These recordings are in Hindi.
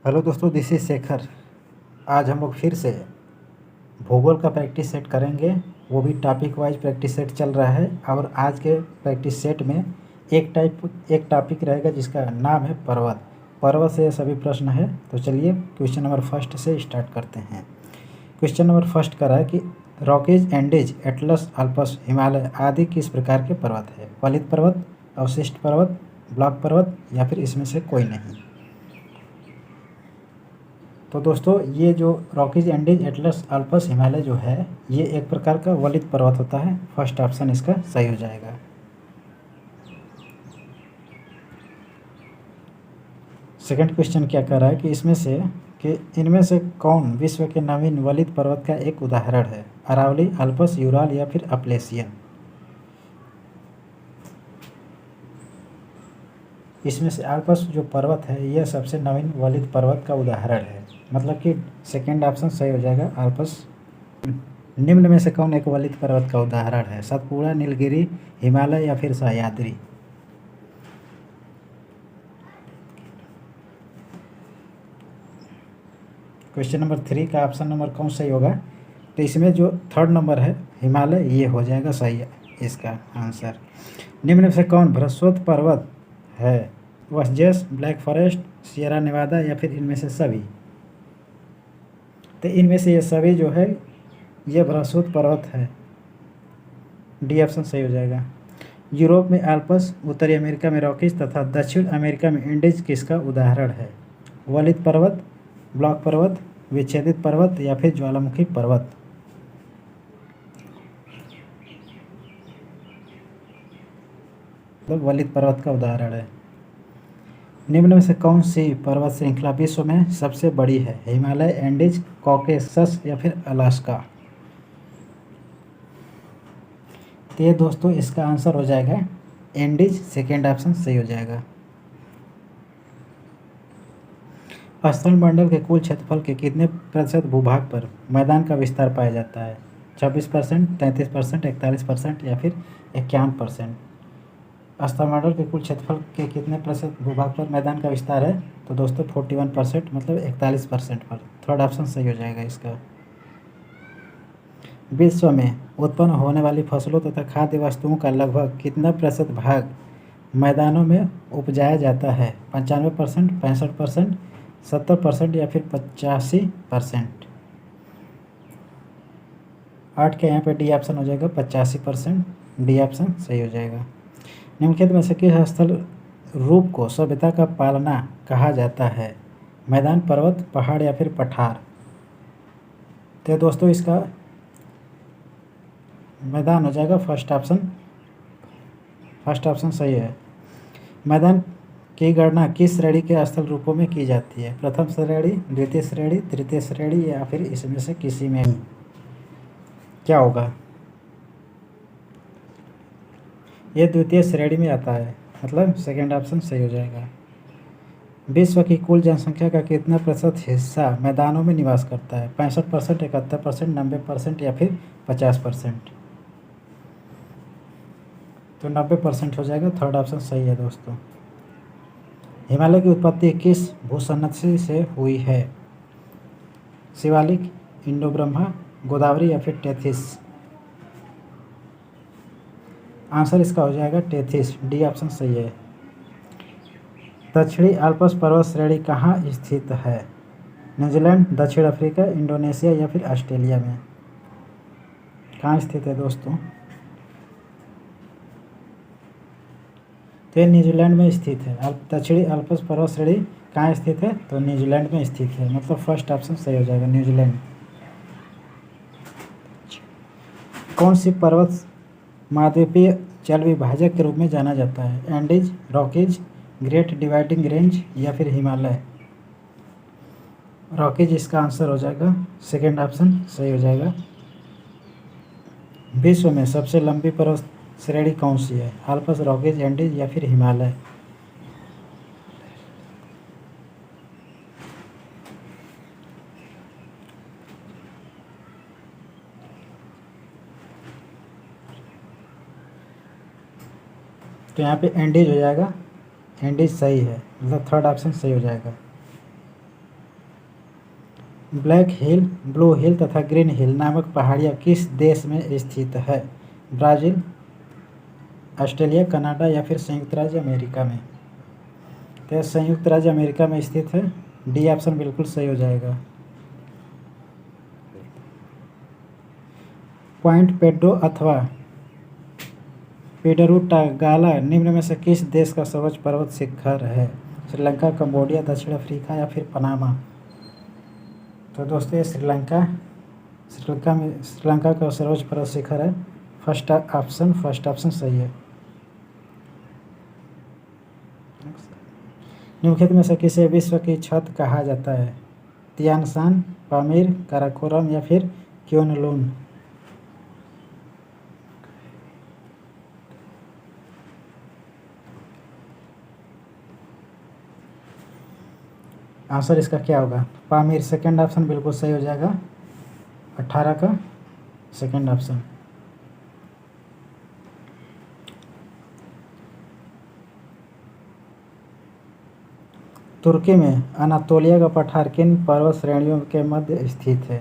हेलो दोस्तों, दिस इज शेखर। आज हम लोग फिर से भूगोल का प्रैक्टिस सेट करेंगे। वो भी टॉपिक वाइज प्रैक्टिस सेट चल रहा है। और आज के प्रैक्टिस सेट में एक टॉपिक रहेगा जिसका नाम है पर्वत। पर्वत से सभी प्रश्न है। तो चलिए क्वेश्चन नंबर फर्स्ट से स्टार्ट करते हैं। क्वेश्चन नंबर फर्स्ट का रहा है कि Rockies, Andes, Atlas, Alps, Himalaya आदि किस प्रकार के पर्वत है? वलित पर्वत, अवशिष्ट पर्वत, ब्लॉक पर्वत या फिर इसमें से कोई नहीं। तो दोस्तों, ये जो Rockies, Andes, Atlas, Alps, Himalaya जो है, ये एक प्रकार का वलित पर्वत होता है। फर्स्ट ऑप्शन इसका सही हो जाएगा। सेकंड क्वेश्चन क्या कह रहा है कि इनमें से कौन विश्व के नवीन वलित पर्वत का एक उदाहरण है? अरावली, अल्पस, यूराल या फिर अपलेशियन। इसमें से अल्पस जो पर्वत है यह सबसे नवीन वलित पर्वत का उदाहरण है। मतलब कि सेकंड ऑप्शन सही हो जाएगा, अल्पस। निम्न में से कौन एक वलित पर्वत का उदाहरण है? सतपुड़ा, नीलगिरी, हिमालय या फिर सह्याद्री। क्वेश्चन नंबर 3 का ऑप्शन नंबर कौन सही होगा? तो इसमें जो थर्ड नंबर है हिमालय, ये हो जाएगा सही इसका आंसर। निम्न में से कौन बृहस्पति पर्वत है? वसजेस, ब्लैक फॉरेस्ट, सियरा नेवादा या फिर इनमें से सभी। तो इनमें से ये सभी जो है ये बृहस्पति पर्वत है। डी ऑप्शन सही हो जाएगा। यूरोप में अल्पस, उत्तरी अमेरिका में रॉकीज तथा दक्षिण अमेरिका में एंडीज किसका उदाहरण है? वलित पर्वत, ब्लॉक पर्वत, विच्छेदित पर्वत या फिर ज्वालामुखी पर्वत। मतलब वलित पर्वत का उदाहरण है। निम्न में से कौन सी पर्वत श्रृंखला विश्व में सबसे बड़ी है? हिमालय, एंडीज, कॉकेसस या फिर अलास्का। तो ये दोस्तों इसका आंसर हो जाएगा एंडीज। सेकेंड ऑप्शन सही हो जाएगा। स्थलमंडल के कुल क्षेत्रफल के कितने प्रतिशत भूभाग पर मैदान का विस्तार पाया जाता है? 26%, 33%, 41% या फिर 51%। स्थलमंडल के कुल क्षेत्रफल के कितने प्रतिशत भूभाग पर मैदान का विस्तार है? तो दोस्तों 41%, मतलब 41% पर। थर्ड ऑप्शन सही हो जाएगा इसका। विश्व में उत्पन्न होने वाली फसलों तथा खाद्य वस्तुओं का लगभग कितना प्रतिशत भाग मैदानों में उपजाया जाता है? 95%, 65%, 70% या फिर 85%। 8 के यहाँ पे डी ऑप्शन हो जाएगा 85%। डी ऑप्शन सही हो जाएगा। निम्नलिखित में से किस स्थल रूप को सभ्यता का पालना कहा जाता है? मैदान, पर्वत, पहाड़ या फिर पठार। तो दोस्तों इसका मैदान हो जाएगा फर्स्ट ऑप्शन सही है। मैदान की गणना किस श्रेणी के स्थल रूपों में की जाती है? प्रथम श्रेणी, द्वितीय श्रेणी, तृतीय श्रेणी या फिर इसमें से किसी में भी। क्या होगा? ये द्वितीय श्रेणी में आता है, मतलब सेकेंड ऑप्शन सही हो जाएगा। विश्व की कुल जनसंख्या का कितना प्रतिशत हिस्सा मैदानों में निवास करता है? 65%, 71%, 90% या फिर 50%। तो 90% हो जाएगा। थर्ड ऑप्शन सही है दोस्तों। हिमालय की उत्पत्ति किस भूसन्नति से हुई है? शिवालिक, इंडो ब्रह्मा, गोदावरी या फिर टेथिस। आंसर इसका हो जाएगा टेथिस। डी ऑप्शन सही है। दक्षिणी अल्प्स पर्वत श्रेणी कहाँ स्थित है? न्यूजीलैंड, दक्षिण अफ्रीका, इंडोनेशिया या फिर ऑस्ट्रेलिया में। कहाँ स्थित है दोस्तों? तो न्यूजीलैंड में स्थित है। दक्षिणी अल्प्स पर्वत श्रेणी कहाँ स्थित है? तो न्यूजीलैंड में स्थित है। मतलब फर्स्ट ऑप्शन सही हो जाएगा, न्यूजीलैंड। कौन सी पर्वत महाद्वीपीय जल विभाजक के रूप में जाना जाता है? Andes, Rockies, great dividing range या फिर हिमालय। रॉकीज इसका आंसर हो जाएगा। सेकेंड ऑप्शन सही हो जाएगा। विश्व में सबसे लंबी पर्वत श्रेणी कौन सी है? अल्प्स, रॉकीज, एंडीज या फिर हिमालय। तो यहाँ पे एंडीज हो जाएगा। एंडीज सही है, मतलब थर्ड ऑप्शन सही हो जाएगा। ब्लैक हिल, ब्लू हिल तथा ग्रीन हिल नामक पहाड़ियाँ किस देश में स्थित है? ब्राज़ील, ऑस्ट्रेलिया, कनाडा या फिर संयुक्त राज्य अमेरिका में? तो संयुक्त राज्य अमेरिका में स्थित है। डी ऑप्शन बिल्कुल सही हो जाएगा। पॉइंट पेड्रो अथवा पेडरुटागाला निम्न में से किस देश का सर्वोच्च पर्वत शिखर है? श्रीलंका, कंबोडिया, दक्षिण अफ्रीका या फिर पनामा? तो दोस्तों ये श्रीलंका का सर्वोच्च पर्वत शिखर है। फर्स्ट ऑप्शन सही है। निम्नलिखित में से किसे विश्व की छत कहा जाता है? तियानशान, पामीर, काराकोरम या फिर क्योनलुन? आंसर इसका क्या होगा? पामीर। सेकंड ऑप्शन बिल्कुल सही हो जाएगा। 18 का सेकंड ऑप्शन। तुर्की में अनातोलिया का पठार किन पर्वत श्रेणियों के मध्य स्थित है?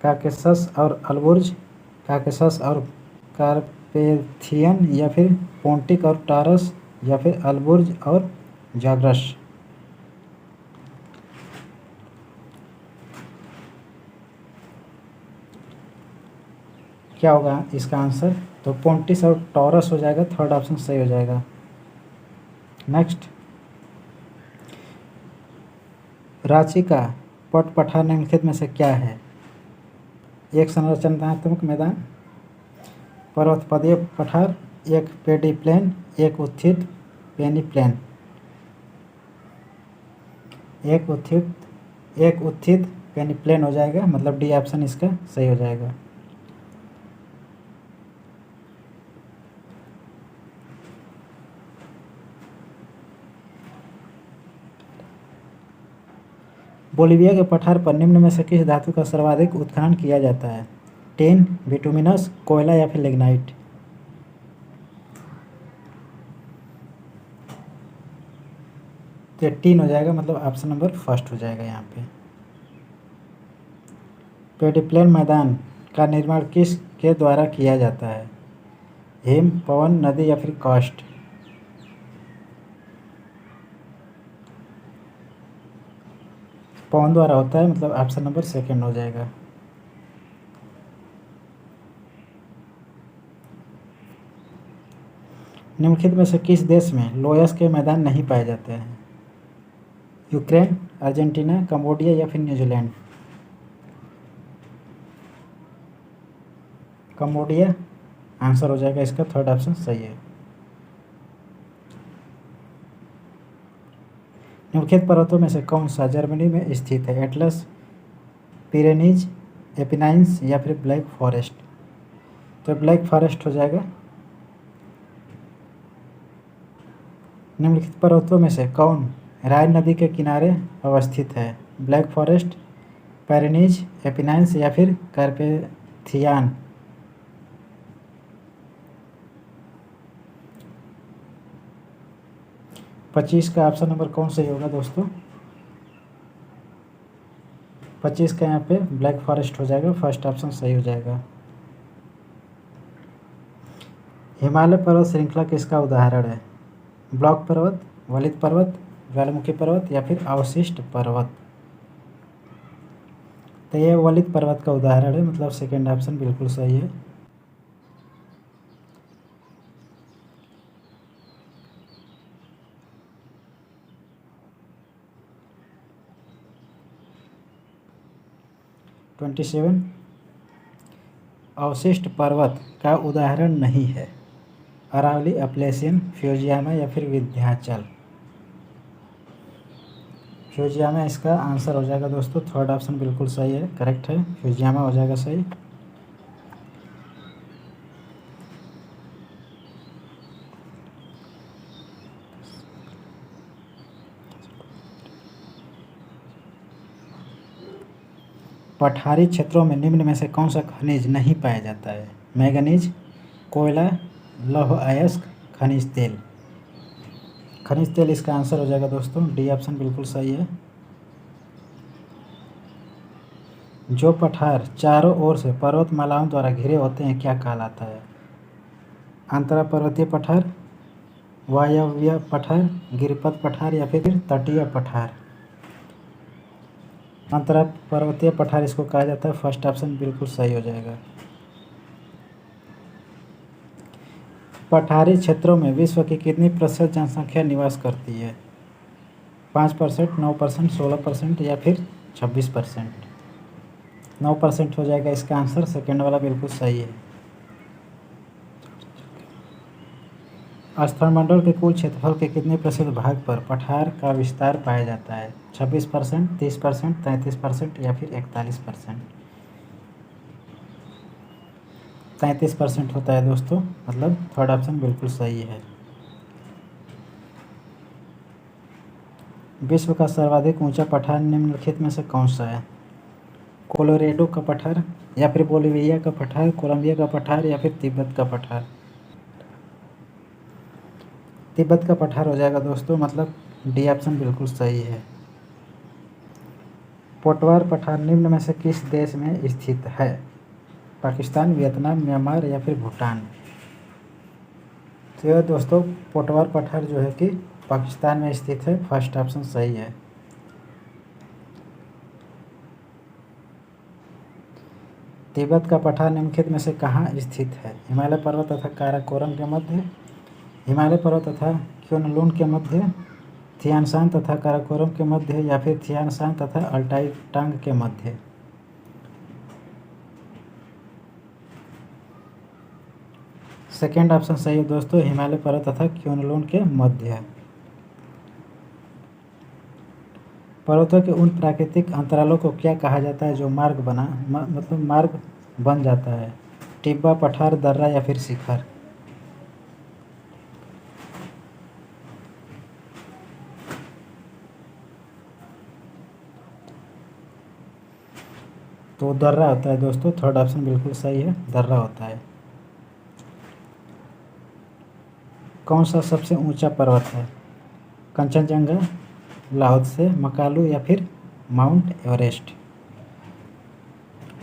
काकेशस और अल्बुर्ज, काकेशस और कार्पेथियन या फिर पोंटिक और टारस या फिर अल्बुर्ज और जाग्रस? क्या होगा इसका आंसर? तो पोंटिस और टॉरस हो जाएगा। थर्ड ऑप्शन सही हो जाएगा। नेक्स्ट, रांची का पट पठार निम्नलिखित में से क्या है? एक संरचनात्मक मैदान, पर्वतपदीय पठार, एक पेडी प्लेन, एक उत्थित पेनी प्लेन? एक उत्थित पेनी प्लेन हो जाएगा, मतलब डी ऑप्शन इसका सही हो जाएगा। बोलिविया के पठार पर निम्न में से किस धातु का सर्वाधिक उत्खनन किया जाता है? टिन, बिटुमिनस, कोयला या फिर लिग्नाइट? तो टिन हो जाएगा, मतलब ऑप्शन नंबर फर्स्ट हो जाएगा यहाँ पे। पेडिप्लेन मैदान का निर्माण किस के द्वारा किया जाता है? हिम, पवन, नदी या फिर कास्ट? पवन द्वारा होता है, मतलब ऑप्शन नंबर सेकंड हो जाएगा। निम्नलिखित में से किस देश में लोयस के मैदान नहीं पाए जाते हैं? यूक्रेन, अर्जेंटीना, कंबोडिया या फिर न्यूजीलैंड? कंबोडिया आंसर हो जाएगा इसका। थर्ड ऑप्शन सही है। निम्नलिखित पर्वतों में से कौन सा जर्मनी में स्थित है? एटलस, पिरेनीज, एपिनाइन्स या फिर ब्लैक फॉरेस्ट? तो ब्लैक फॉरेस्ट हो जाएगा। निम्नलिखित पर्वतों में से कौन राइन नदी के किनारे अवस्थित है? ब्लैक फॉरेस्ट, पिरेनीज, एपिनाइन्स या फिर कार्पेथियान? पच्चीस का ऑप्शन नंबर कौन सही होगा दोस्तों? 25 का यहाँ पे ब्लैक फॉरेस्ट हो जाएगा। फर्स्ट ऑप्शन सही हो जाएगा। हिमालय पर्वत श्रृंखला किसका उदाहरण है? ब्लॉक पर्वत, वलित पर्वत, ज्वालामुखी पर्वत या फिर अवशिष्ट पर्वत? तो ये वलित पर्वत का उदाहरण है, मतलब सेकेंड ऑप्शन बिल्कुल सही है। ट्वेंटी सेवन, अवशिष्ट पर्वत का उदाहरण नहीं है? अरावली, अपलेशियन, फ्यूजियामा या फिर विंध्याचल? फ्यूजियामा इसका आंसर हो जाएगा दोस्तों। थर्ड ऑप्शन बिल्कुल सही है, करेक्ट है। फ्यूजियामा हो जाएगा सही। पठारी क्षेत्रों में निम्न में से कौन सा खनिज नहीं पाया जाता है? मैंगनीज, कोयला, लौह अयस्क, खनिज तेल? खनिज तेल इसका आंसर हो जाएगा दोस्तों। डी ऑप्शन बिल्कुल सही है। जो पठार चारों ओर से पर्वतमालाओं द्वारा घिरे होते हैं क्या कहलाता है? अंतरा पर्वतीय पठार, वायव्य पठार, गिरिपथ पठार या फिर तटीय पठार? अंतरा पर्वतीय पठार इसको कहा जाता है। फर्स्ट ऑप्शन बिल्कुल सही हो जाएगा। पठारी क्षेत्रों में विश्व की कितनी प्रतिशत जनसंख्या निवास करती है? 5%, 9%, 16% या फिर 26%? 9% हो जाएगा इसका आंसर। सेकेंड वाला बिल्कुल सही है। स्थलमंडल के कुल क्षेत्रफल के कितने प्रतिशत भाग पर पठार का विस्तार पाया जाता है? 26%, 30%, 33% या फिर 41%? 33% होता है दोस्तों, मतलब थर्ड ऑप्शन बिल्कुल सही है। विश्व का सर्वाधिक ऊंचा पठार निम्नलिखित में से कौन सा है? कोलोरेडो का पठार या फिर बोलिविया का पठार, कोलंबिया का पठार या फिर तिब्बत का पठार? तिब्बत का पठार हो जाएगा दोस्तों, मतलब डी ऑप्शन बिल्कुल सही है। पोटवार पठार निम्न में से किस देश में स्थित है? पाकिस्तान, वियतनाम, म्यांमार या फिर भूटान? तो दोस्तों पोटवार पठार जो है कि पाकिस्तान में स्थित है। फर्स्ट ऑप्शन सही है। तिब्बत का पठार निम्नलिखित में से कहाँ स्थित है? हिमालय पर्वत तथा काराकोरम के मध्य, हिमालय पर्वत तथा क्योनलून के मध्य, थियानशान तथा काराकोरम के मध्य या फिर थियानशान तथा अल्टाई टांग के मध्य? सेकेंड ऑप्शन सही है दोस्तों, हिमालय पर्वत तथा क्योनलून के मध्य है। पर्वतों के उन प्राकृतिक अंतरालों को क्या कहा जाता है जो मतलब मार्ग बन जाता है? टिब्बा, पठार, दर्रा या फिर शिखर? तो दर्रा होता है दोस्तों। थर्ड ऑप्शन बिल्कुल सही है, दर्रा होता है। कौन सा सबसे ऊंचा पर्वत है? कंचनजंगा, लाओत्से, मकालू या फिर माउंट एवरेस्ट?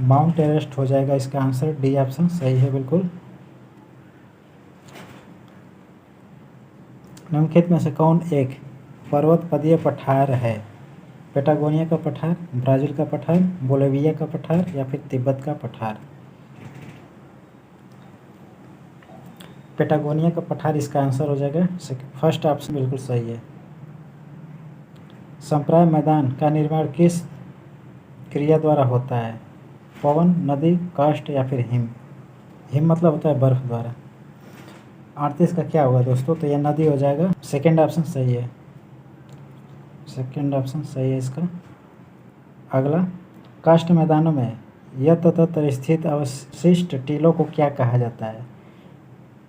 माउंट एवरेस्ट हो जाएगा इसका आंसर। डी ऑप्शन सही है बिल्कुल। निम्नलिखित में से कौन एक पर्वतपदीय पठार है? पेटागोनिया का पठार, ब्राज़ील का पठार, बोलिविया का पठार या फिर तिब्बत का पठार? पेटागोनिया का पठार इसका आंसर हो जाएगा। फर्स्ट ऑप्शन बिल्कुल सही है। संप्राय मैदान का निर्माण किस क्रिया द्वारा होता है? पवन, नदी, काष्ठ या फिर हिम? हिम मतलब होता है बर्फ द्वारा। 38 का क्या होगा दोस्तों? तो यह नदी हो जाएगा। सेकेंड ऑप्शन सही है। सेकेंड ऑप्शन सही है इसका। अगला, काष्ठ मैदानों में यत्र तत्र स्थित अवशिष्ट टीलों को क्या कहा जाता है?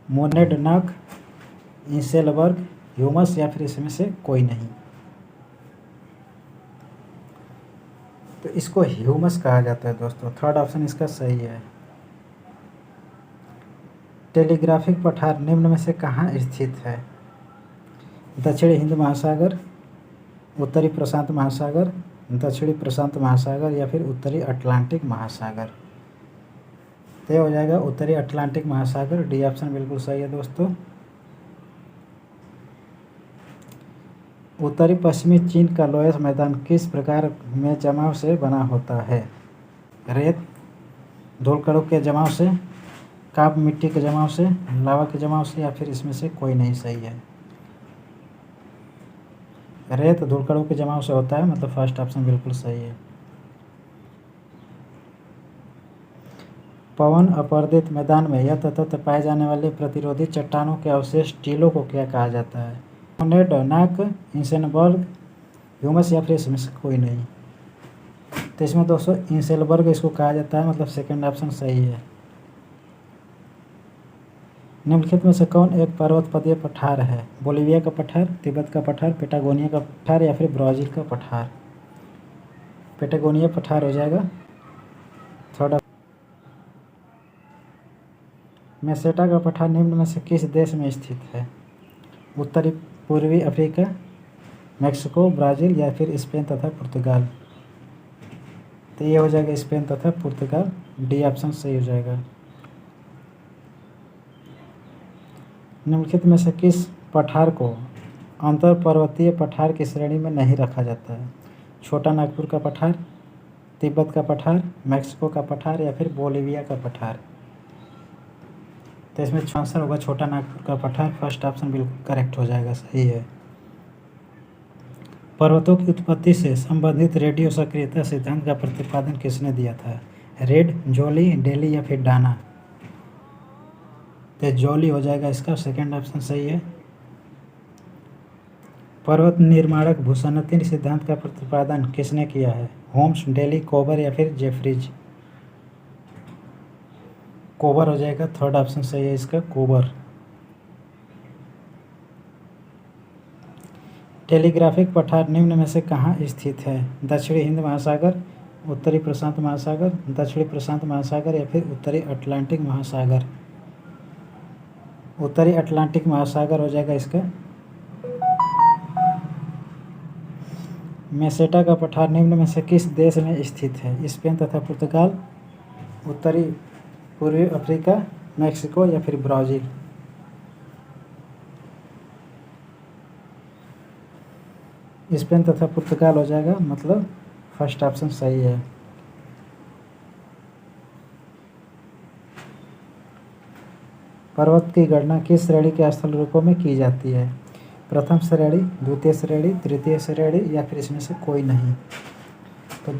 मोनेडनाक, इंसेलबर्ग, ह्यूमस या फिर इसमें से कोई नहीं? तो इसको ह्यूमस कहा जाता है दोस्तों। थर्ड ऑप्शन इसका सही है। टेलीग्राफिक पठार निम्न में से कहाँ स्थित है? दक्षिणी हिंद महासागर, उत्तरी प्रशांत महासागर, दक्षिणी प्रशांत महासागर या फिर उत्तरी अटलांटिक महासागर? तो हो जाएगा उत्तरी अटलांटिक महासागर। डी ऑप्शन बिल्कुल सही है दोस्तों। उत्तरी पश्चिमी चीन का लोयस मैदान किस प्रकार में जमाव से बना होता है? रेत, धूलकणों के जमाव से, काप मिट्टी के जमाव से, लावा के जमाव से या फिर इसमें से कोई नहीं सही है? रेत धूलकणों के जमाव से होता है, मतलब फर्स्ट ऑप्शन बिल्कुल सही है। पवन अपर्दित मैदान में यत्र तत्र पाए जाने वाले प्रतिरोधी चट्टानों के अवशेष टीलों को क्या कहा जाता है? मोनेडनाक, इंसेनबर्ग, ह्यूमस या फिर इसमें से कोई नहीं? तो इसमें दोस्तों इंसेलबर्ग इसको कहा जाता है, मतलब सेकेंड ऑप्शन सही है। निम्नलिखित में से कौन एक पर्वतपदीय पठार है? बोलिविया का पठार, तिब्बत का पठार, पेटागोनिया का पठार या फिर ब्राज़ील का पठार? पेटागोनिया पठार हो जाएगा। थर्ड, मेसेटा का पठार निम्न में से किस देश में स्थित है? उत्तरी पूर्वी अफ्रीका, मैक्सिको, ब्राज़ील या फिर स्पेन तथा पुर्तगाल? तो ये हो जाएगा स्पेन तथा पुर्तगाल, डी ऑप्शन सही हो जाएगा। निम्नलिखित में से किस पठार को अंतर पर्वतीय पठार की श्रेणी में नहीं रखा जाता है? छोटा नागपुर का पठार, तिब्बत का पठार, मैक्सिको का पठार या फिर बोलिविया का पठार? तो इसमें आंसर होगा छोटा नागपुर का पठार। फर्स्ट ऑप्शन बिल्कुल करेक्ट हो जाएगा, सही है। पर्वतों की उत्पत्ति से संबंधित रेडियो सक्रियता सिद्धांत का प्रतिपादन किसने दिया था? रेड, जोली, डेली या फिर डाना? तो जोली हो जाएगा इसका, सेकेंड ऑप्शन सही है। पर्वत निर्माणक भूसन्नति सिद्धांत का प्रतिपादन किसने किया है? होम्स, डेली, कोबर या फिर जेफरीज? कोबर हो जाएगा, थर्ड ऑप्शन सही है इसका, कोबर। टेलीग्राफिक पठार निम्न में से कहाँ स्थित है? दक्षिणी हिंद महासागर, उत्तरी प्रशांत महासागर, दक्षिणी प्रशांत महासागर या फिर उत्तरी अटलांटिक महासागर? उत्तरी अटलांटिक महासागर हो जाएगा इसका। मेसेटा का पठार निम्न में से किस देश में स्थित है? स्पेन तथा पुर्तगाल, उत्तरी पूर्वी अफ्रीका, मैक्सिको या फिर ब्राज़ील? स्पेन तथा पुर्तगाल हो जाएगा, मतलब फर्स्ट ऑप्शन सही है। पर्वत की गणना किस श्रेणी के स्थल रूपों में की जाती है? प्रथम श्रेणी, द्वितीय श्रेणी, तृतीय श्रेणी या फिर इसमें से कोई नहीं? तो